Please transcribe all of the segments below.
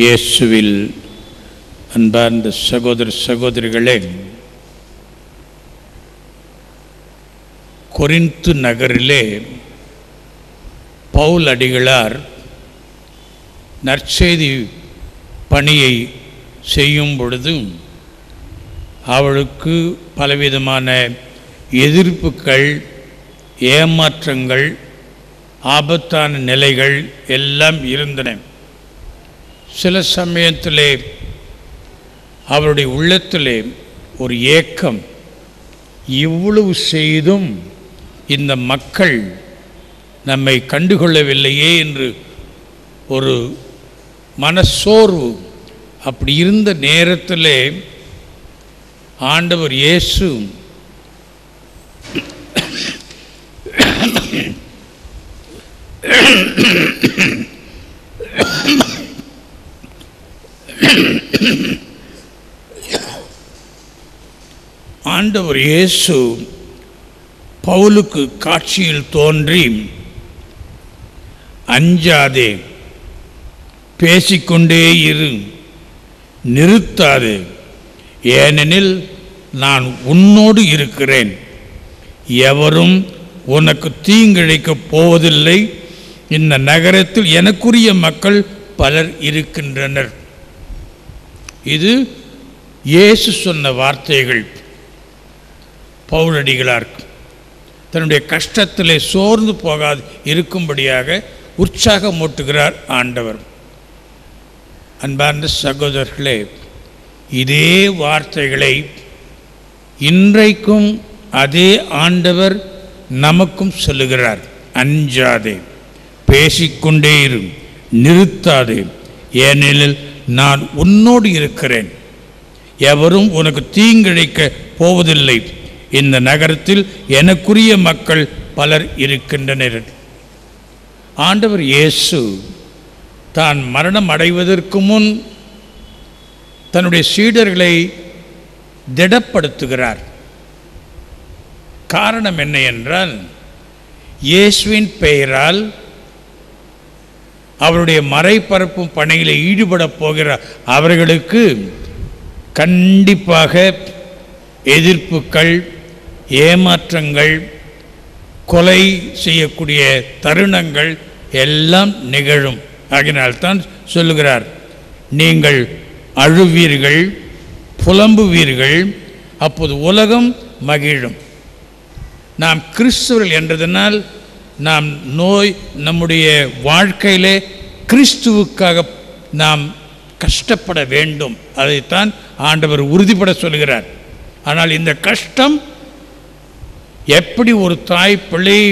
இயேசுவில் அன்பார்ந்த சகோதர சகோதரிகளே, கொரிந்து நகரிலே பவுல் அடிகளார் நற்செய்தி பணியை செய்யும் பொழுது அவளுக்கு பலவிதமான எதிர்ப்புகள், ஏமாற்றங்கள், ஆபத்தான நிலைகள் எல்லாம் இருந்தன. சில சமயத்திலே அவருடைய உள்ளத்திலே ஒரு ஏக்கம், இவ்வளவு செய்தும் இந்த மக்கள் நம்மை கண்டுகொள்ளவில்லையே என்று ஒரு மனசோர்வு. அப்படி இருந்த நேரத்திலே ஆண்டவர் இயேசு பவுலுக்கு காட்சியில் தோன்றி, அஞ்சாதே, பேசிக்கொண்டே இரு, நிறுத்தாதே, ஏனெனில் நான் உன்னோடு இருக்கிறேன், எவரும் உனக்கு தீங்கிழைக்கப் போவதில்லை, இந்த நகரத்தில் எனக்குரிய மக்கள் பலர் இருக்கின்றனர். இது இயேசு சொன்ன வார்த்தைகள். பவுலடிகளார் தன்னுடைய கஷ்டத்திலே சோர்ந்து போகாது இருக்கும்படியாக உற்சாகமூட்டுகிறார் ஆண்டவர். அன்பார்ந்த சகோதரர்களே, இதே வார்த்தைகளை இன்றைக்கும் அதே ஆண்டவர் நமக்கும் சொல்லுகிறார். அஞ்சாதே, பேசிக்கொண்டே இரு, நிறுத்தாதே, ஏனெனில் நான் உன்னோடு இருக்கிறேன், எவரும் உனக்கு தீங்கிழைக்க போவதில்லை, இந்த நகரத்தில் எனக்குரிய மக்கள் பலர் இருக்கின்றனர். ஆண்டவர் இயேசு தான் மரணம் அடைவதற்கு முன் தன்னுடைய சீடர்களை திடப்படுத்துகிறார். காரணம் என்ன என்றால், இயேசுவின் பெயரால் அவருடைய மறைபரப்பும் பணியில் ஈடுபட போகிற அவர்களுக்கு கண்டிப்பாக எதிர்ப்புகள், ஏமாற்றங்கள், கொலை செய்யக்கூடிய தருணங்கள் எல்லாம் நிகழும். ஆகினால்தான் சொல்லுகிறார், நீங்கள் அழுவீர்கள், புலம்புவீர்கள், அப்போது உலகம் மகிழும். நாம் கிறிஸ்துவர்கள் என்றதனால் நாம் நம்முடைய வாழ்க்கையிலே கிறிஸ்துவுக்காக நாம் கஷ்டப்பட வேண்டும். அதைத்தான் ஆண்டவர் உறுதிப்பட சொல்கிறார். ஆனால் இந்த கஷ்டம் எப்படி ஒரு தாய் பிள்ளையை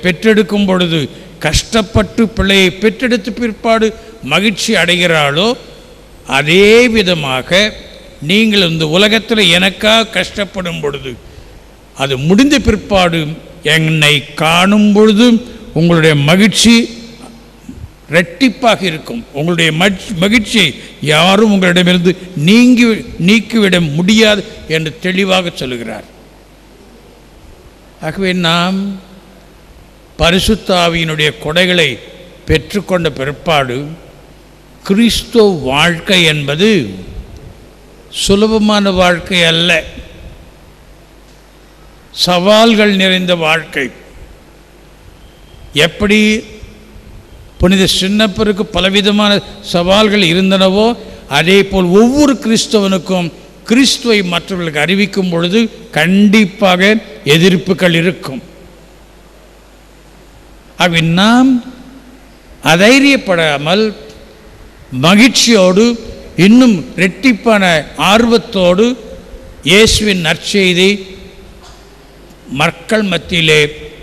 பெற்றெடுக்கும் பொழுது கஷ்டப்பட்டு பிள்ளையை பெற்றெடுத்த பிற்பாடு மகிழ்ச்சி அடைகிறாளோ, அதே விதமாக நீங்கள் இந்த உலகத்தில் எனக்காக கஷ்டப்படும் பொழுது, அது முடிந்த பிற்பாடு என்னை காணும் பொழுது உங்களுடைய மகிழ்ச்சி இரட்டிப்பாக இருக்கும். உங்களுடைய மகிழ்ச்சியை யாரும் உங்களிடமிருந்து நீக்கிவிட முடியாது என்று தெளிவாக சொல்லுகிறார். ஆகவே நாம் பரிசுத்த ஆவியினுடைய கொடைகளை பெற்றுக்கொண்ட பிற்பாடு கிறிஸ்துவ வாழ்க்கை என்பது சுலபமான வாழ்க்கை அல்ல, சவால்கள் நிறைந்த வாழ்க்கை. எப்படி புனித சின்னப்பருக்கு பலவிதமான சவால்கள் இருந்தனவோ, அதே போல் ஒவ்வொரு கிறிஸ்தவனுக்கும் கிறிஸ்துவை மற்றவர்களுக்கு அறிவிக்கும் பொழுது கண்டிப்பாக எதிர்ப்புகள் இருக்கும். ஆகவே நாம் அதைரியப்படாமல் மகிழ்ச்சியோடு, இன்னும் இரட்டிப்பான ஆர்வத்தோடு இயேசுவின் நற்செய்தி மக்கள் மத்தியிலே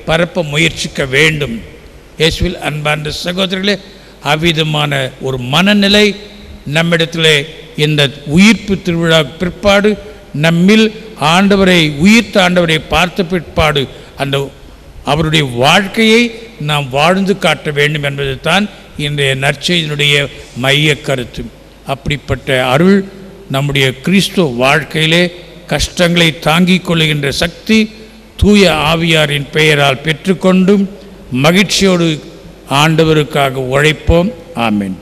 பரப்ப முயற்சிக்க வேண்டும். இயேசுவில் அன்பார்ந்த சகோதரர்களே, அவ்விதமான ஒரு மனநிலை நம்மிடத்திலே இந்த உயிர்ப்பு திருவிழா பிற்பாடு, நம்மில் உயிர்த்த ஆண்டவரை பார்த்த பிற்பாடு அந்த அவருடைய வாழ்க்கையை நாம் வாழ்ந்து காட்ட வேண்டும் என்பது தான் இன்றைய நற்செய்தியினுடைய மைய கருத்து. அப்படிப்பட்ட அருள் நம்முடைய கிறிஸ்துவ வாழ்க்கையிலே கஷ்டங்களை தாங்கிக் கொள்ளுகின்ற சக்தி தூய ஆவியாரின் பெயரால் பெற்றுக்கொண்டும் மகிழ்ச்சியோடு ஆண்டவருக்காக உழைப்போம். ஆமென்.